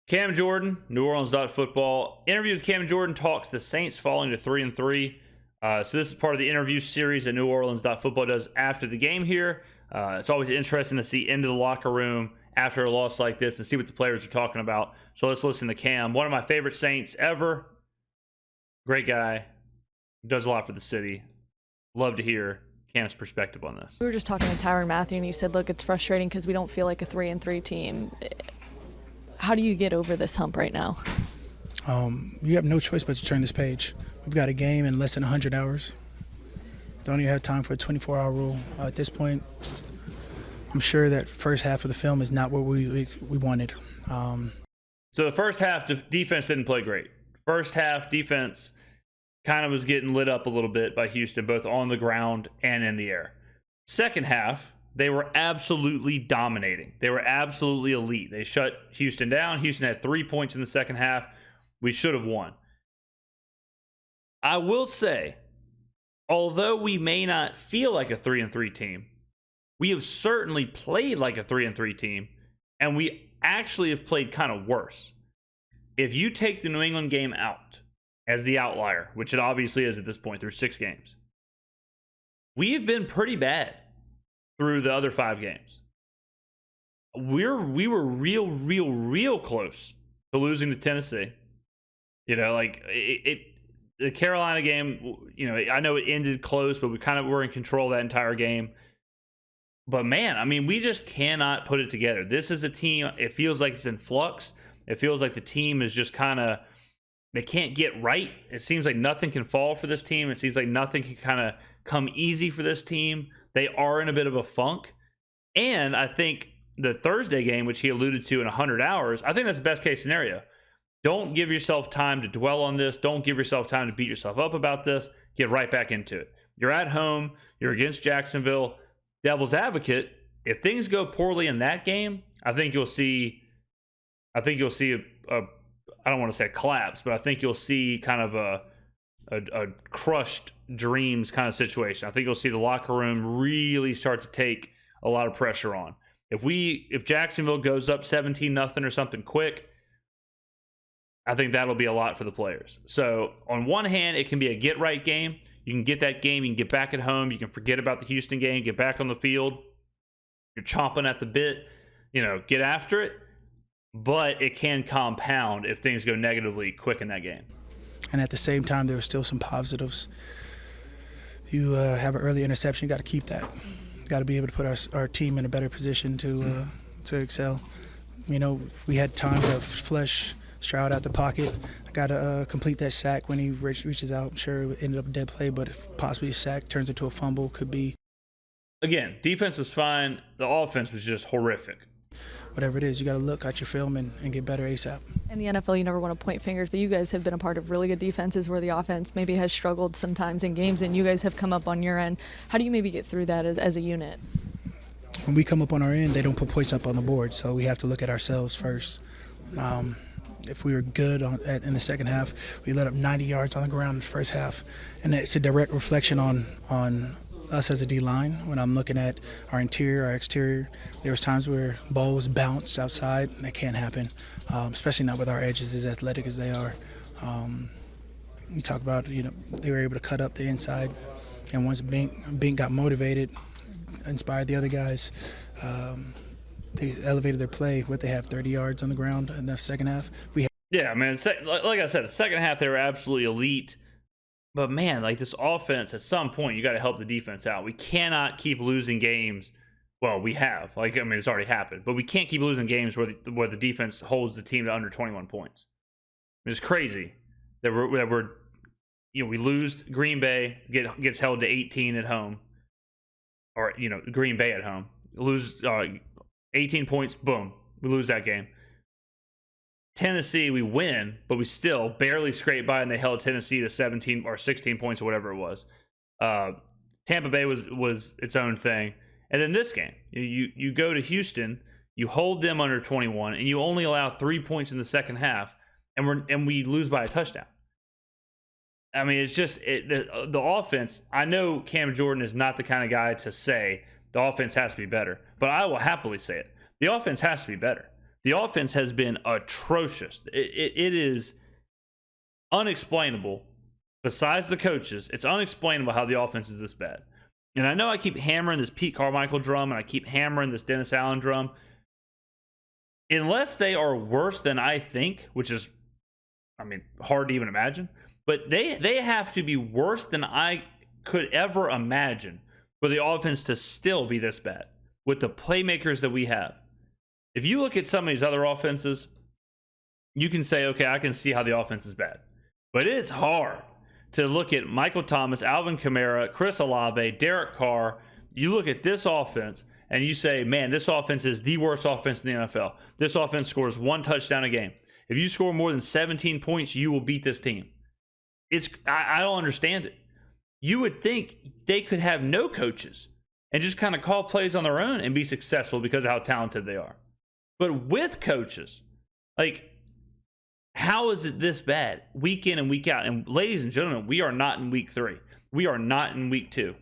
Cam Jordan, Neworleans.football. Interview with Cam Jordan talks the Saints falling to 3-3. So this is part of the interview series that Neworleans.football does after the game here. It's always interesting to see into the locker room after a loss like this and see what the players are talking about. So let's listen to Cam, one of my favorite Saints ever. Great guy, does a lot for the city. Love to hear Cam's perspective on this. We were just talking to Tyrann Mathieu, and he said, look, it's frustrating because we don't feel like a 3-3 team. How do you get over this hump right now? You have no choice but to turn this page. We've got a game in less than 100 hours. Don't even have time for a 24-hour rule. At this point, I'm sure that first half of the film is not what we wanted. So the first half, the defense didn't play great. First half, defense kind of was getting lit up a little bit by Houston, both on the ground and in the air. Second half, they were absolutely dominating. They were absolutely elite. They shut Houston down. Houston had 3 points in the second half. We should have won. I will say, although we may not feel like a 3-3 team, we have certainly played like a 3-3 team, and we actually have played kind of worse. If you take the New England game out as the outlier, which it obviously is at this point through 6 games, we have been pretty bad through the other 5 games. We were real close to losing to Tennessee. You know, like the Carolina game, you know, I know it ended close, but we kind of were in control of that entire game. But man, I mean, we just cannot put it together. This is a team, it feels like it's in flux. It feels like the team is just kind of, they can't get right. It seems like nothing can fall for this team. It seems like nothing can kind of come easy for this team. They are in a bit of a funk. And I think the Thursday game, which he alluded to in 100 hours, I think that's the best case scenario. Don't give yourself time to dwell on this. Don't give yourself time to beat yourself up about this. Get right back into it. You're at home. You're against Jacksonville. Devil's advocate, if things go poorly in that game, I think you'll see a I don't want to say a collapse, but I think you'll see kind of a crushed dreams kind of situation. I think you'll see the locker room really start to take a lot of pressure on. If Jacksonville goes up 17-0 or something quick, I think that'll be a lot for the players. So on one hand, it can be a get right game. You can get that game. You can get back at home. You can forget about the Houston game, get back on the field. You're chomping at the bit, you know, get after it. But it can compound if things go negatively quick in that game. And at the same time, there are still some positives. You have an early interception. You got to keep that. Got to be able to put our team in a better position to excel. You know, we had time to flush Stroud out the pocket. I got to complete that sack when he reaches out. I'm sure it ended up a dead play, but if possibly a sack turns into a fumble, could be. Again, defense was fine. The offense was just horrific. Whatever it is, you got to look at your film and get better ASAP. In the NFL, you never want to point fingers, but you guys have been a part of really good defenses where the offense maybe has struggled sometimes in games, and you guys have come up on your end. How do you maybe get through that as a unit? When we come up on our end, they don't put points up on the board, so we have to look at ourselves first. If we were good in the second half, we let up 90 yards on the ground in the first half, and it's a direct reflection on us as a D-line. When I'm looking at our interior, our exterior, there was times where balls bounced outside. That can't happen, especially not with our edges as athletic as they are. You talk about, you know, they were able to cut up the inside, and once Bink got motivated, inspired the other guys, they elevated their play. What they have, 30 yards on the ground in the second half. Yeah, man. Like I said, the second half they were absolutely elite. But man, like this offense, at some point you got to help the defense out. We cannot keep losing games. Well, we have. Like, I mean, it's already happened. But we can't keep losing games where the defense holds the team to under 21 points. It's crazy that we're you know, we lose Green Bay, gets held to 18 at home, or you know, Green Bay at home, lose 18 points, boom, we lose that game. Tennessee, we win, but we still barely scraped by, and they held Tennessee to 17 or 16 points or whatever it was. Tampa Bay was its own thing. And then this game, you go to Houston, you hold them under 21, and you only allow 3 points in the second half, and we lose by a touchdown. I mean, it's just the offense. I know Cam Jordan is not the kind of guy to say the offense has to be better, but I will happily say it. The offense has to be better. The offense has been atrocious. It is unexplainable. Besides the coaches, it's unexplainable how the offense is this bad. And I know I keep hammering this Pete Carmichael drum, and I keep hammering this Dennis Allen drum. Unless they are worse than I think, which is, hard to even imagine. But they have to be worse than I could ever imagine for the offense to still be this bad with the playmakers that we have. If you look at some of these other offenses, you can say, okay, I can see how the offense is bad. But it's hard to look at Michael Thomas, Alvin Kamara, Chris Olave, Derek Carr. You look at this offense and you say, man, this offense is the worst offense in the NFL. This offense scores 1 touchdown a game. If you score more than 17 points, you will beat this team. I don't understand it. You would think they could have no coaches and just kind of call plays on their own and be successful because of how talented they are. But with coaches, how is it this bad week in and week out? And ladies and gentlemen, we are not in week 3. We are not in week 2.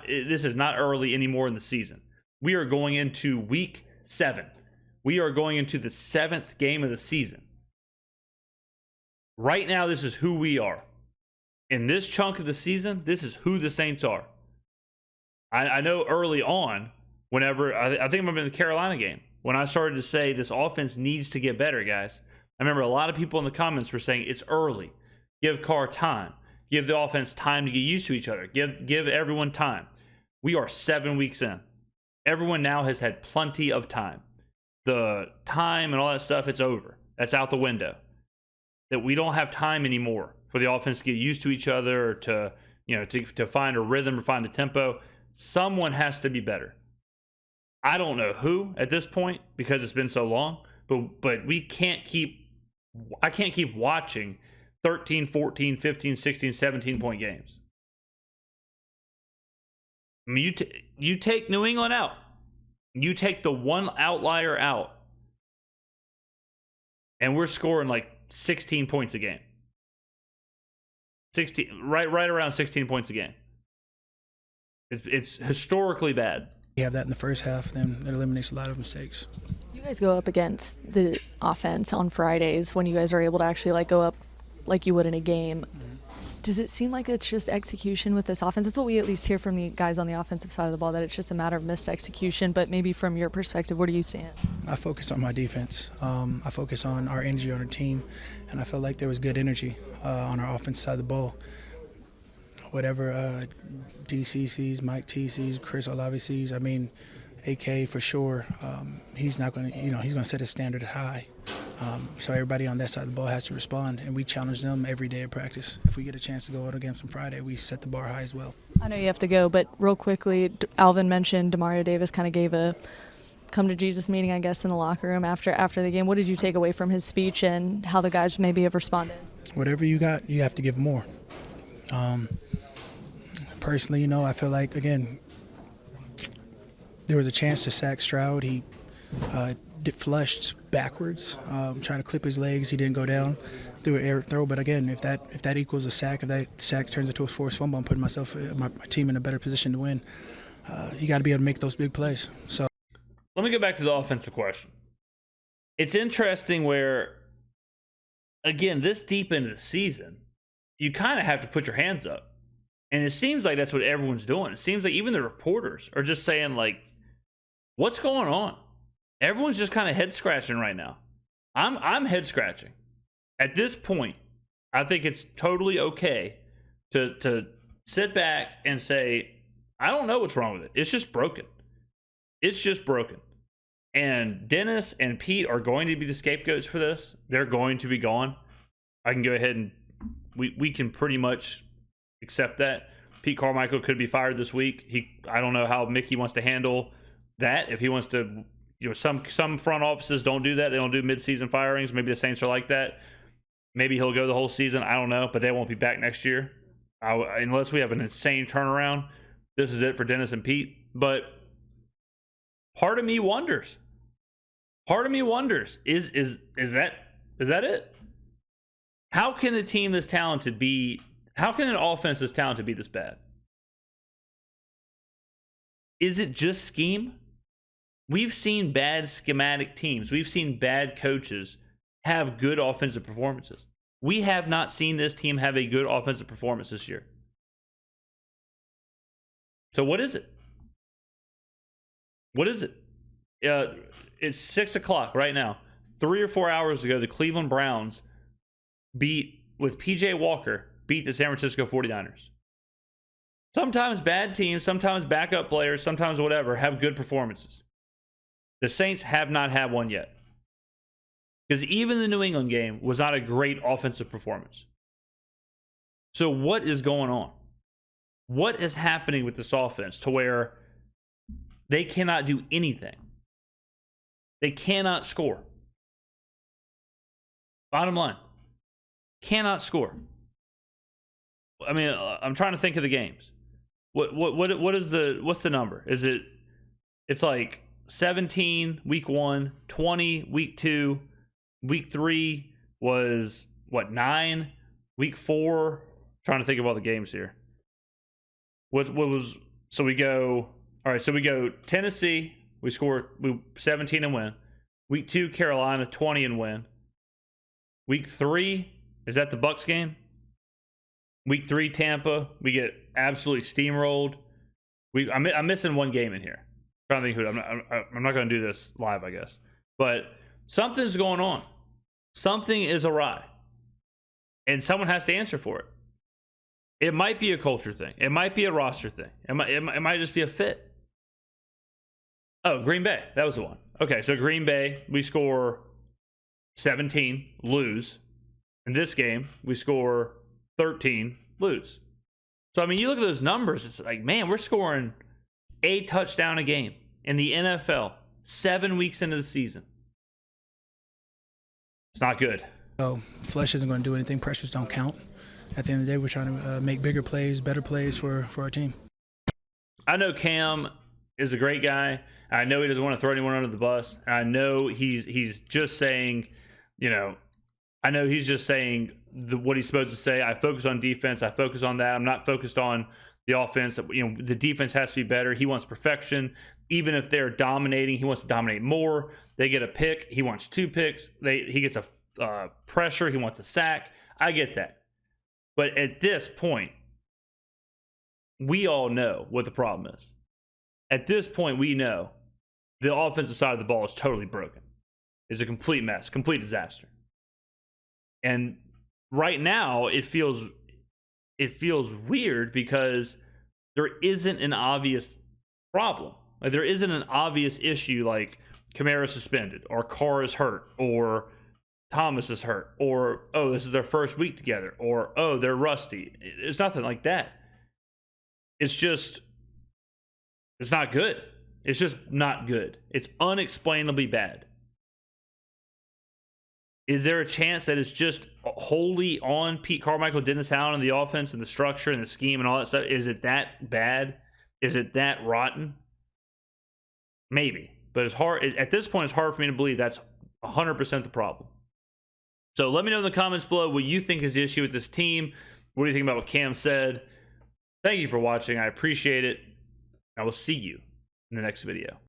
This is not early anymore in the season. We are going into week 7. We are going into the 7th game of the season. Right now, this is who we are. In this chunk of the season, this is who the Saints are. I know early on, whenever, I think I'm in the Carolina game, when I started to say this offense needs to get better, guys. I remember a lot of people in the comments were saying it's early. Give Carr time. Give the offense time to get used to each other. Give everyone time. We are 7 weeks in. Everyone now has had plenty of time. The time and all that stuff, it's over. That's out the window. That we don't have time anymore for the offense to get used to each other or to find a rhythm or find a tempo. Someone has to be better. I don't know who at this point because it's been so long, but I can't keep watching 13, 14, 15, 16, 17 point games. You take New England out. You take the one outlier out. And we're scoring 16 points a game. 16, right around 16 points a game. It's historically bad. You have that in the first half, then it eliminates a lot of mistakes. You guys go up against the offense on Fridays when you guys are able to actually go up like you would in a game. Does it seem like it's just execution with this offense? That's what we at least hear from the guys on the offensive side of the ball, that it's just a matter of missed execution. But maybe from your perspective, what are you seeing? I focus on my defense. I focus on our energy on our team, and I felt like there was good energy on our offensive side of the ball. Whatever DC sees, Mike T sees, Chris Olave sees, AK for sure. He's not going to, he's going to set his standard high. So everybody on that side of the ball has to respond, and we challenge them every day of practice. If we get a chance to go out against them Friday, we set the bar high as well. I know you have to go, but real quickly, Alvin mentioned Demario Davis kind of gave a come to Jesus meeting, I guess, in the locker room after the game. What did you take away from his speech and how the guys maybe have responded? Whatever you got, you have to give more. Personally, I feel like, again, there was a chance to sack Stroud. He flushed backwards, trying to clip his legs. He didn't go down, threw an air throw. But again, if that equals a sack, if that sack turns into a forced fumble, I'm putting my team in a better position to win. You got to be able to make those big plays. So let me get back to the offensive question. It's interesting where, again, this deep into the season, you kind of have to put your hands up. And it seems like that's what everyone's doing. It seems like even the reporters are just saying, what's going on? Everyone's just kind of head scratching right now. I'm head scratching. At this point, I think it's totally okay to sit back and say, I don't know what's wrong with it. It's just broken. It's just broken. And Dennis and Pete are going to be the scapegoats for this. They're going to be gone. I can go ahead and we can pretty much accept that. Pete Carmichael could be fired this week. I don't know how Mickey wants to handle that. If he wants to, some front offices don't do that. They don't do mid-season firings. Maybe the Saints are like that. Maybe he'll go the whole season. I don't know, but they won't be back next year unless we have an insane turnaround. This is it for Dennis and Pete. But part of me wonders. Is that it? How can a team this talented be? How can an offense this talented be this bad? Is it just scheme? We've seen bad schematic teams. We've seen bad coaches have good offensive performances. We have not seen this team have a good offensive performance this year. So what is it? What is it? It's 6 o'clock right now. 3 or 4 hours ago, the Cleveland Browns with PJ Walker, beat the San Francisco 49ers. Sometimes bad teams, sometimes backup players, sometimes whatever, have good performances. The Saints have not had one yet. Because even the New England game was not a great offensive performance. So what is going on? What is happening with this offense to where they cannot do anything? They cannot score. Bottom line, cannot score. I mean, I'm trying to think of the games. What's the number? It's like 17 week 1, 20 week 2, week 3 was what, 9, week 4, trying to think of all the games here. So we go Tennessee, we score 17 and win. Week 2, Carolina, 20 and win. Week 3, is that the Bucs game? Week 3, Tampa, we get absolutely steamrolled. I'm missing one game in here. I'm trying to think who. I'm not going to do this live, I guess. But something's going on. Something is awry, and someone has to answer for it. It might be a culture thing. It might be a roster thing. It might just be a fit. Oh, Green Bay. That was the one. Okay, so Green Bay, we score 17, lose. In this game, we score 13, lose. So, I mean, you look at those numbers, it's like, man, we're scoring a touchdown a game in the NFL 7 weeks into the season. It's not good. So flesh isn't going to do anything. Pressures don't count. At the end of the day, we're trying to make bigger plays, better plays for our team. I know Cam is a great guy. I know he doesn't want to throw anyone under the bus. I know he's just saying, I know he's just saying what he's supposed to say. I focus on defense. I focus on that. I'm not focused on the offense. The defense has to be better. He wants perfection. Even if they're dominating, he wants to dominate more. They get a pick. He wants 2 picks. He gets a pressure. He wants a sack. I get that. But at this point, we all know what the problem is. At this point, we know the offensive side of the ball is totally broken. It's a complete mess, complete disaster. And right now, it feels weird because there isn't an obvious problem. Like, there isn't an obvious issue like Kamara suspended, or Carr is hurt, or Thomas is hurt, or, oh, this is their first week together, or, oh, they're rusty. It's nothing like that. It's not good. It's just not good. It's unexplainably bad. Is there a chance that it's just wholly on Pete Carmichael, Dennis Allen, and the offense and the structure and the scheme and all that stuff? Is it that bad? Is it that rotten? Maybe. But it's hard. At this point, it's hard for me to believe that's 100% the problem. So let me know in the comments below what you think is the issue with this team. What do you think about what Cam said? Thank you for watching. I appreciate it. I will see you in the next video.